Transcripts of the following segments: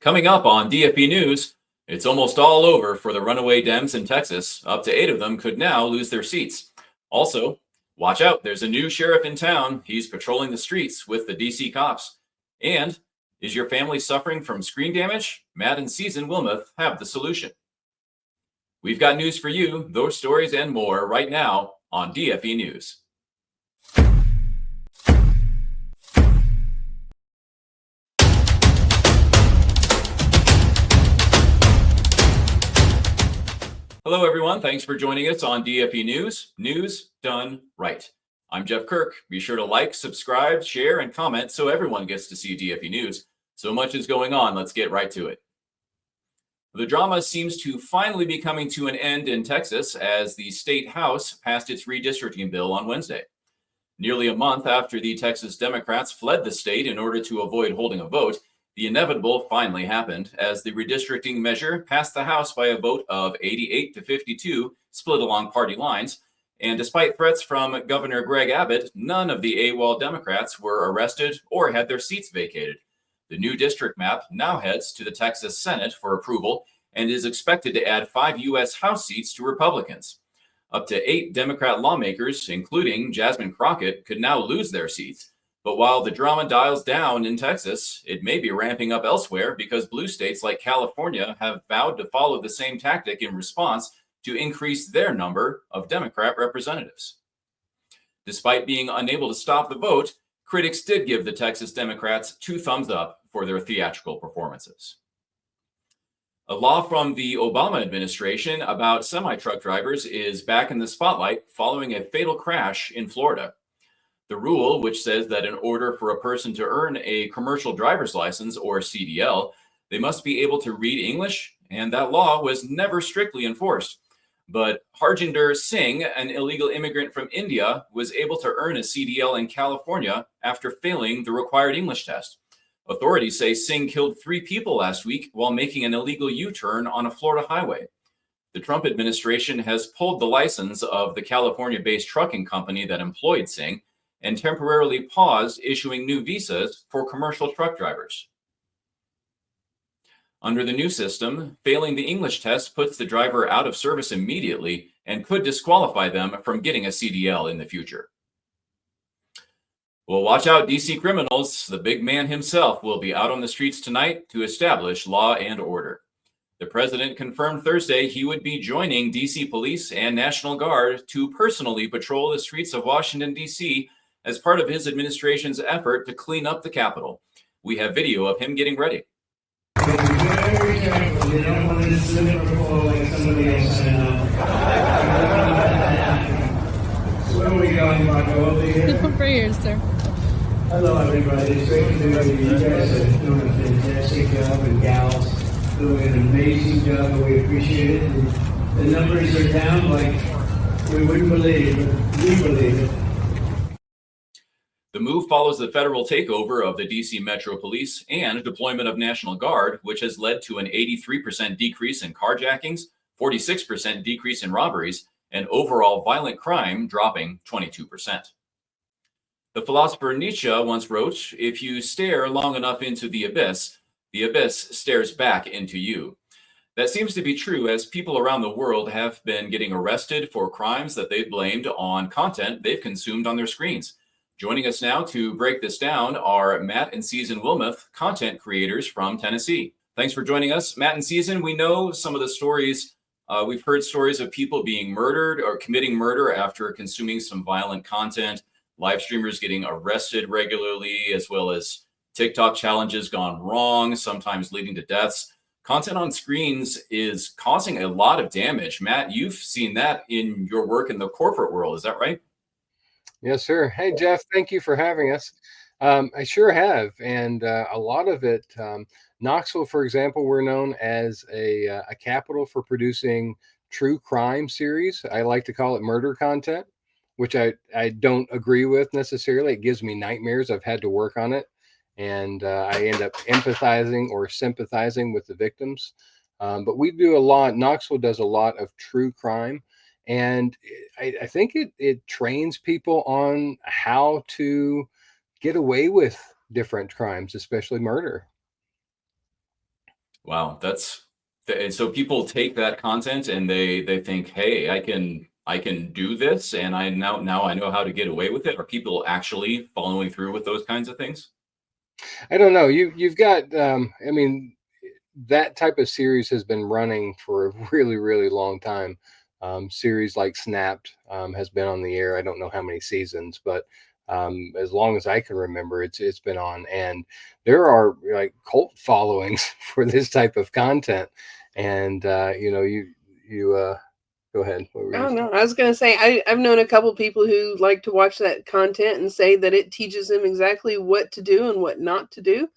Coming up on DFE News, it's almost all over for the runaway Dems in Texas. Up to 8 of them could now lose their seats. Also, watch out, there's a new sheriff in town. He's patrolling the streets with the DC cops. And is your family suffering from screen damage? Matt and Season Wilmoth have the solution. We've got news for you, those stories and more right now on DFE News. Hello, everyone. Thanks for joining us on DFE News. News done right. I'm Jeff Kirk. Be sure to like, subscribe, share, and comment so everyone gets to see DFE News. So much is going on. Let's get right to it. The drama seems to finally be coming to an end in Texas as the state house passed its redistricting bill on Wednesday. Nearly a month after the Texas Democrats fled the state in order to avoid holding a vote, the inevitable finally happened as the redistricting measure passed the House by a vote of 88 to 52, split along party lines. And despite threats from Governor Greg Abbott, none of the AWOL Democrats were arrested or had their seats vacated. The new district map now heads to the Texas Senate for approval and is expected to add 5 U.S. House seats to Republicans. Up to 8 Democrat lawmakers, including Jasmine Crockett, could now lose their seats. But while the drama dials down in Texas, it may be ramping up elsewhere because blue states like California have vowed to follow the same tactic in response to increase their number of Democrat representatives. Despite being unable to stop the vote, critics did give the Texas Democrats 2 thumbs up for their theatrical performances. A law from the Obama administration about semi-truck drivers is back in the spotlight following a fatal crash in Florida. The rule, which says that in order for a person to earn a commercial driver's license or CDL, they must be able to read English, and that law was never strictly enforced. But Harjinder Singh, an illegal immigrant from India, was able to earn a CDL in California after failing the required English test. Authorities say Singh killed 3 people last week while making an illegal U-turn on a Florida highway. The Trump administration has pulled the license of the California-based trucking company that employed Singh and temporarily paused issuing new visas for commercial truck drivers. Under the new system, failing the English test puts the driver out of service immediately and could disqualify them from getting a CDL in the future. Well, watch out, DC criminals. The big man himself will be out on the streets tonight to establish law and order. The president confirmed Thursday he would be joining DC police and National Guard to personally patrol the streets of Washington, D.C., as part of his administration's effort to clean up the Capitol. We have video of him getting ready. Be very careful. You don't want to slip or fall like somebody else. So where are we going, Marco? Over here? Right here, sir. Hello, everybody. It's great to be with you. You guys are doing a fantastic job, and gals doing an amazing job, and we appreciate it. And the numbers are down like we wouldn't believe, but we believe it. The move follows the federal takeover of the DC Metro Police and deployment of National Guard, which has led to an 83% decrease in carjackings, 46% decrease in robberies, and overall violent crime dropping 22%. The philosopher Nietzsche once wrote, "If you stare long enough into the abyss stares back into you." That seems to be true as people around the world have been getting arrested for crimes that they've blamed on content they've consumed on their screens. Joining us now to break this down are Matt and Season Wilmoth, content creators from Tennessee. Thanks for joining us. Matt and Season, we know some of the stories. We've heard stories of people being murdered or committing murder after consuming some violent content, live streamers getting arrested regularly, as well as TikTok challenges gone wrong, sometimes leading to deaths. Content on screens is causing a lot of damage. Matt, you've seen that in your work in the corporate world. Is that right? Yes, sir. Hey, Jeff, thank you for having us. I sure have. And a lot of it, Knoxville, for example, we're known as a capital for producing true crime series. I like to call it murder content, which I don't agree with necessarily. It gives me nightmares. I've had to work on it. And I end up empathizing or sympathizing with the victims. But we do a lot. Knoxville does a lot of true crime. And I think it trains people on how to get away with different crimes, especially murder. Wow, and so people take that content and they think, hey, I can do this, and now I know how to get away with it. Are people actually following through with those kinds of things? I don't know. You've got. I mean, that type of series has been running for a really, really long time. Series like Snapped has been on the air. I don't know how many seasons, but as long as I can remember, it's been on. And there are like cult followings for this type of content. And you go ahead. What were you Oh gonna no, I was gonna say I've known a couple people who like to watch that content and say that it teaches them exactly what to do and what not to do.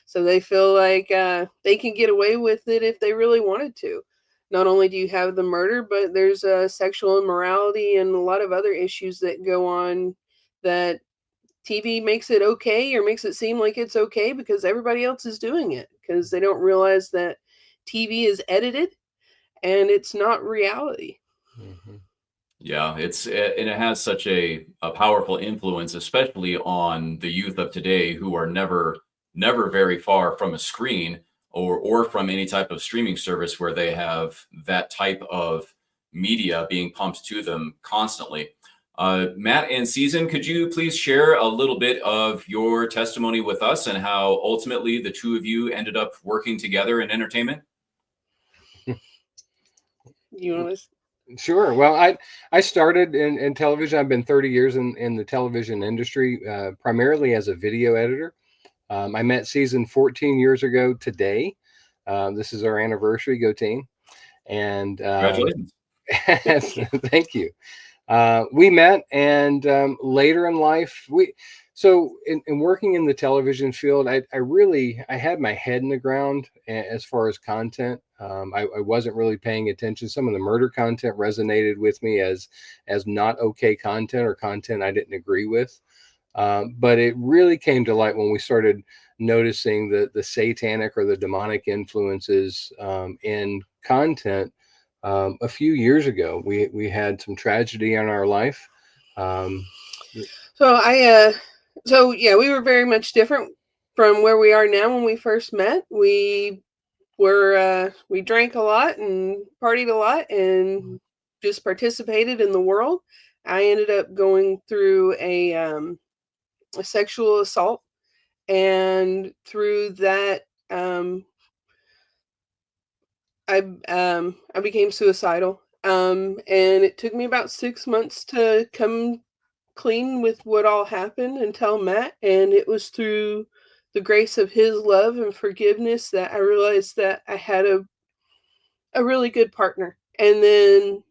So they feel like they can get away with it if they really wanted to. Not only do you have the murder, but there's sexual immorality and a lot of other issues that go on that TV makes it okay or makes it seem like it's okay because everybody else is doing it because they don't realize that TV is edited and it's not reality. Mhm. Yeah, and it has such a powerful influence, especially on the youth of today who are never very far from a screen or from any type of streaming service where they have that type of media being pumped to them constantly. Matt and Season, could you please share a little bit of your testimony with us and how ultimately the two of you ended up working together in entertainment? You want to? Sure. Well, I started in television. I've been 30 years in the television industry, primarily as a video editor. I met Season 14 years ago today. This is our anniversary. Go team! And Congratulations. thank you. We met, and later in life, in working in the television field, I had my head in the ground as far as content. I wasn't really paying attention. Some of the murder content resonated with me as not okay content or content I didn't agree with. But it really came to light when we started noticing the satanic or the demonic influences in content. A few years ago, we had some tragedy in our life. Um, So yeah, we were very much different from where we are now when we first met. We drank a lot and partied a lot and just participated in the world. I ended up going through a sexual assault, and through that, I became suicidal. And it took me about 6 months to come clean with what all happened and tell Matt. And it was through the grace of his love and forgiveness that I realized that I had a really good partner. And then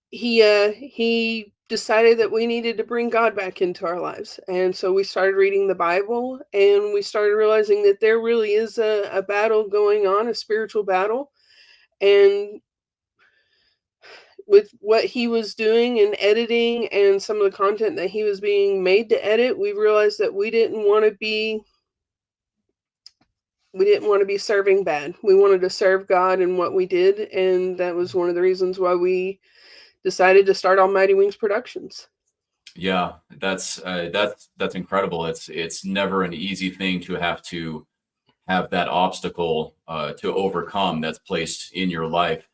he decided that we needed to bring God back into our lives. And so we started reading the Bible, and we started realizing that there really is a battle going on, a spiritual battle. And with what he was doing and editing and some of the content that he was being made to edit, we realized that we didn't want to be serving bad. We wanted to serve God in what we did, and that was one of the reasons why we decided to start Almighty Wings Productions. Yeah, that's incredible. It's never an easy thing to have that obstacle to overcome that's placed in your life.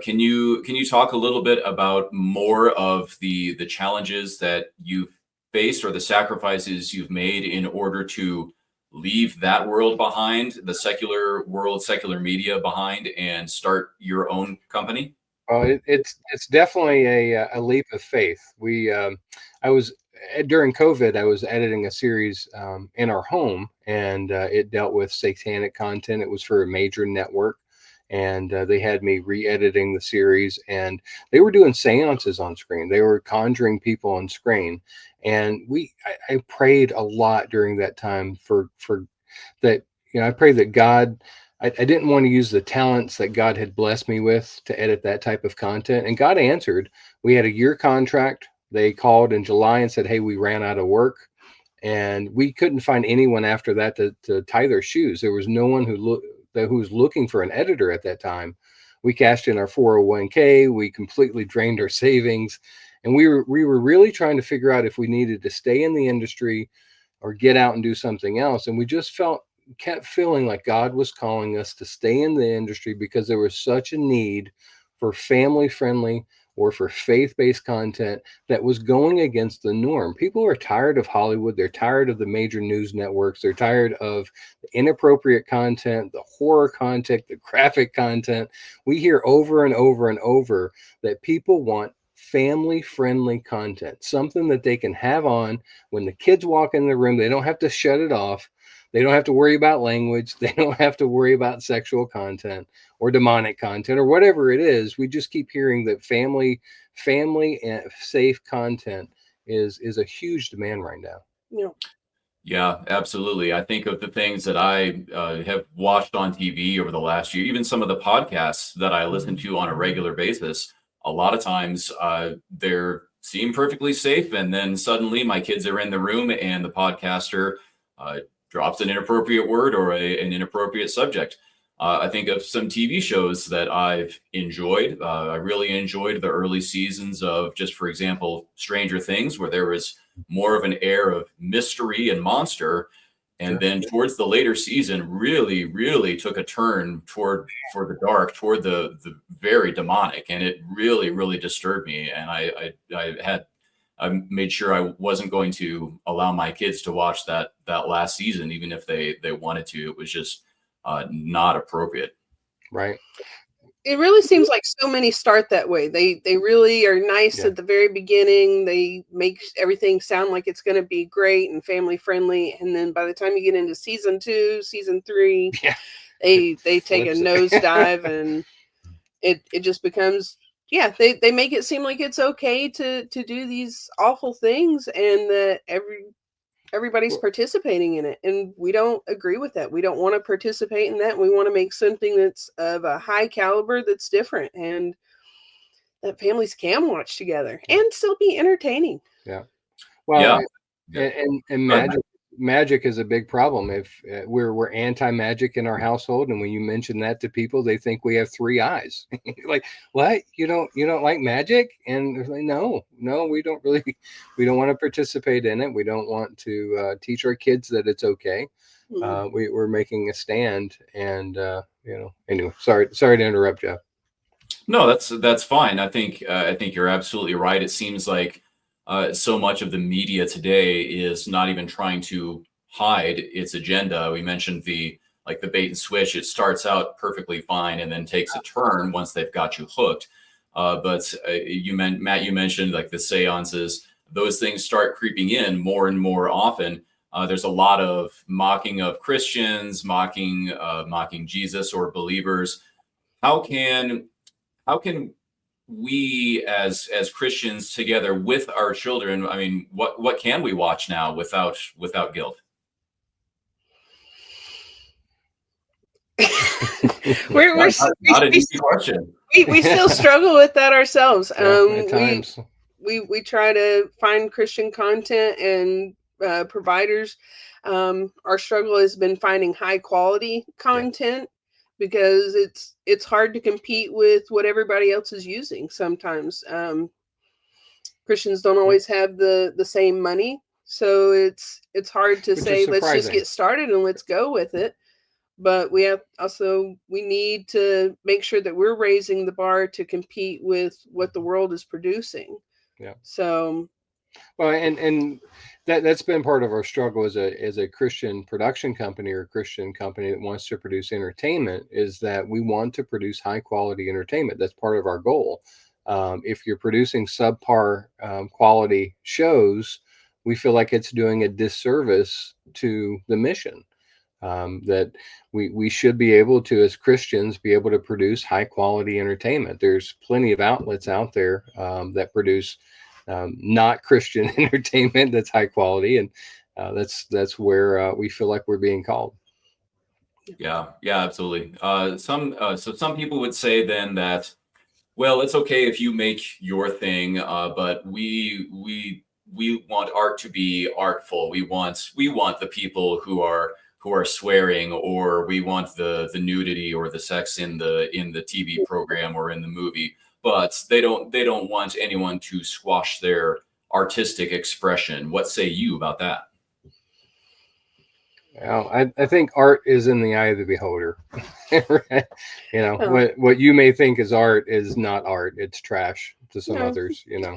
Can you talk a little bit about more of the challenges that you've faced or the sacrifices you've made in order to leave that world behind, the secular world, secular media behind, and start your own company? well, it's definitely a leap of faith. I was during COVID. I was editing a series in our home, and it dealt with satanic content. It was for a major network, and they had me re-editing the series, and they were doing seances on screen. They were conjuring people on screen, and I prayed a lot during that time for that. I prayed that God. I didn't want to use the talents that God had blessed me with to edit that type of content, and God answered. We had a year contract. They called in July and said, "Hey, we ran out of work." And we couldn't find anyone after that to tie their shoes. There was no one who was looking for an editor at that time. We cashed in our 401k. We completely drained our savings, and we were really trying to figure out if we needed to stay in the industry or get out and do something else. And we just felt kept feeling like God was calling us to stay in the industry because there was such a need for family friendly or for faith-based content that was going against the norm. People are tired of Hollywood. They're tired of the major news networks. They're tired of the inappropriate content, the horror content, the graphic content. We hear over and over and over that people want family-friendly content, something that they can have on when the kids walk in the room. They don't have to shut it off. They don't have to worry about language. They don't have to worry about sexual content or demonic content or whatever it is. We just keep hearing that family and safe content is a huge demand right now. Yeah. Yeah, absolutely. I think of the things that I have watched on TV over the last year, even some of the podcasts that I listen to on a regular basis. A lot of times they're seem perfectly safe, and then suddenly my kids are in the room and the podcaster drops an inappropriate word or an inappropriate subject. I think of some TV shows that I've enjoyed. I really enjoyed the early seasons of, just for example, Stranger Things, where there was more of an air of mystery and monster. And then towards the later season, really took a turn for the dark, toward the very demonic. And it really disturbed me. And I made sure I wasn't going to allow my kids to watch that last season, even if they wanted to. It was just not appropriate. Right. It really seems like so many start that way. They really are nice at the very beginning. They make everything sound like it's going to be great and family friendly, and then by the time you get into season 2, season 3, they take a nosedive, and it just becomes they make it seem like it's okay to do these awful things, and that everybody's participating in it, and we don't agree with that. We don't want to participate in that. We want to make something that's of a high caliber, that's different, and that families can watch together and still be entertaining. Yeah. Well, and magic is a big problem. If we're anti-magic in our household, and when you mention that to people, they think we have 3 eyes. Like, what? You don't like magic? And they're like, no, we don't want to participate in it. We don't want to teach our kids that it's okay. We're making a stand, and anyway, sorry to interrupt, Jeff. No, that's fine. I think you're absolutely right. It seems like so much of the media today is not even trying to hide its agenda. We mentioned the bait and switch. It starts out perfectly fine and then takes a turn once they've got you hooked. But Matt, you mentioned like the seances. Those things start creeping in more and more often. There's a lot of mocking of Christians, mocking Jesus or believers. How can we as Christians together with our children, I mean, what can we watch now without guilt? We're not an easy question. We still struggle with that ourselves. At times. We try to find Christian content and providers. Our struggle has been finding high quality content, because it's hard to compete with what everybody else is using. Sometimes Christians don't always have the same money, so it's hard to say let's just get started and let's go with it. But we need to make sure that we're raising the bar to compete with what the world is producing. Yeah. So, well, and that's been part of our struggle as a Christian production company, or a Christian company that wants to produce entertainment, is that we want to produce high quality entertainment. That's part of our goal. If you're producing subpar quality shows, we feel like it's doing a disservice to the mission. That we should be able to, as Christians, be able to produce high quality entertainment. There's plenty of outlets out there that produce not Christian entertainment that's high quality, and that's where we feel like we're being called. Yeah, absolutely. Some people would say then that, well, it's okay if you make your thing, but we want art to be artful. We want the people who are swearing, or we want the nudity or the sex in the TV program or in the movie, but they don't want anyone to squash their artistic expression. What say you about that? Well, I think art is in the eye of the beholder. Right? You know, Oh, what you may think is art is not art. It's trash to some no. others, you know.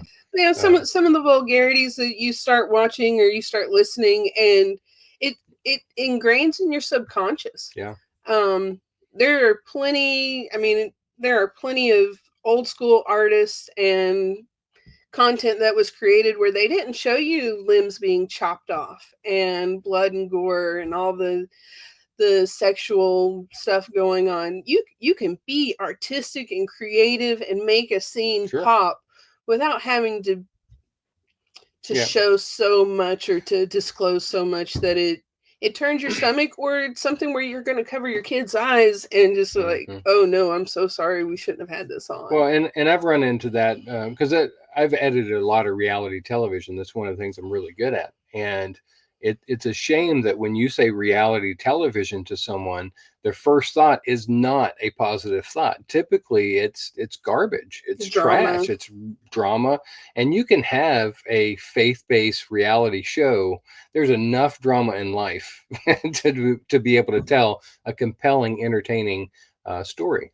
Some of the vulgarities that you start watching or you start listening, and it ingrains in your subconscious. Yeah. There are plenty. I mean, there are plenty of old school artists and content that was created where they didn't show you limbs being chopped off and blood and gore and all the sexual stuff going on. You can be artistic and creative and make a scene Sure. pop without having to Yeah. show so much or to disclose so much that it turns your stomach, or it's something where you're going to cover your kids' eyes and just like, Mhm. oh no, I'm so sorry, we shouldn't have had this on. Well, and I've run into that because I've edited a lot of reality television. That's one of the things I'm really good at. And it's a shame that when you say reality television to someone, their first thought is not a positive thought. Typically, it's garbage. It's Drama. trash. It's drama. And you can have a faith-based reality show. There's enough drama in life to be able to tell a compelling, entertaining story.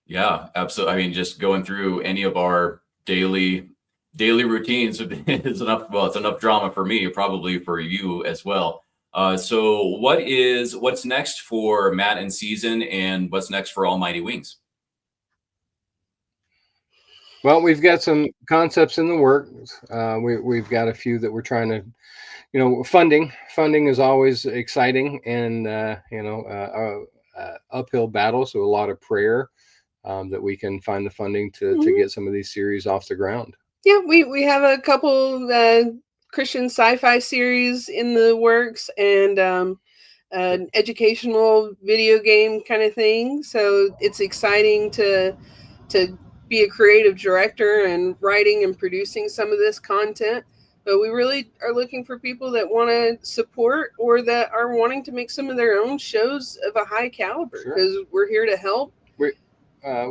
Yeah, absolutely. I mean, just going through any of our daily routines is enough. Well, it's enough drama for me, probably for you as well. So what's next for Matt and Season, and what's next for Almighty Wings? Well, we've got some concepts in the works. We've got a few that we're trying to, you know, funding. Funding is always exciting and, uphill battle. So a lot of prayer that we can find the funding to get some of these series off the ground. Yeah, we have a couple Christian sci-fi series in the works, and an educational video game kind of thing. So it's exciting to be a creative director and writing and producing some of this content. But we really are looking for people that want to support or that are wanting to make some of their own shows of a high caliber, because we're here to help.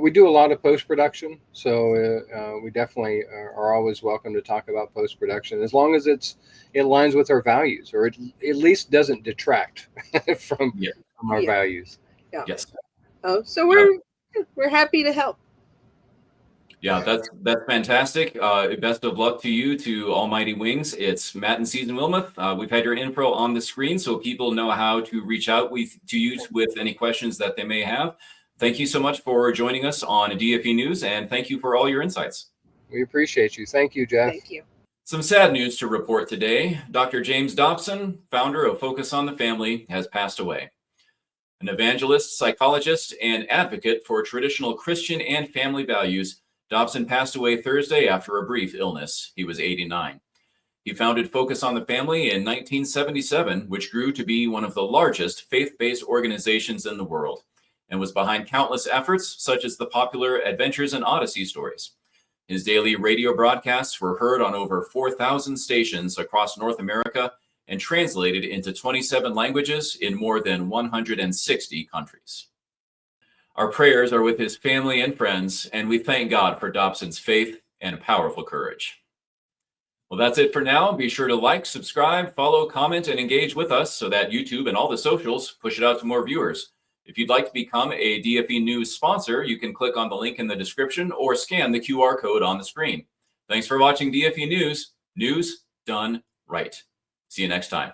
We do a lot of post-production, so we definitely are always welcome to talk about post-production, as long as it aligns with our values, or it at least doesn't detract from our values. Yeah. Yes. Oh, so we're happy to help. Yeah, that's fantastic. Best of luck to you, to Almighty Wings. It's Matt and Season Wilmoth. We've had your info on the screen, so people know how to reach out to you with any questions that they may have. Thank you so much for joining us on DFE News, and thank you for all your insights. We appreciate you. Thank you, Jeff. Thank you. Some sad news to report today. Dr. James Dobson, founder of Focus on the Family, has passed away. An evangelist, psychologist, and advocate for traditional Christian and family values, Dobson passed away Thursday after a brief illness. He was 89. He founded Focus on the Family in 1977, which grew to be one of the largest faith-based organizations in the world, and was behind countless efforts such as the popular Adventures in Odyssey stories. His daily radio broadcasts were heard on over 4,000 stations across North America and translated into 27 languages in more than 160 countries. Our prayers are with his family and friends, and we thank God for Dobson's faith and powerful courage. Well, that's it for now. Be sure to like, subscribe, follow, comment, and engage with us so that YouTube and all the socials push it out to more viewers. If you'd like to become a DFE News sponsor, you can click on the link in the description or scan the QR code on the screen. Thanks for watching DFE News. News done right. See you next time.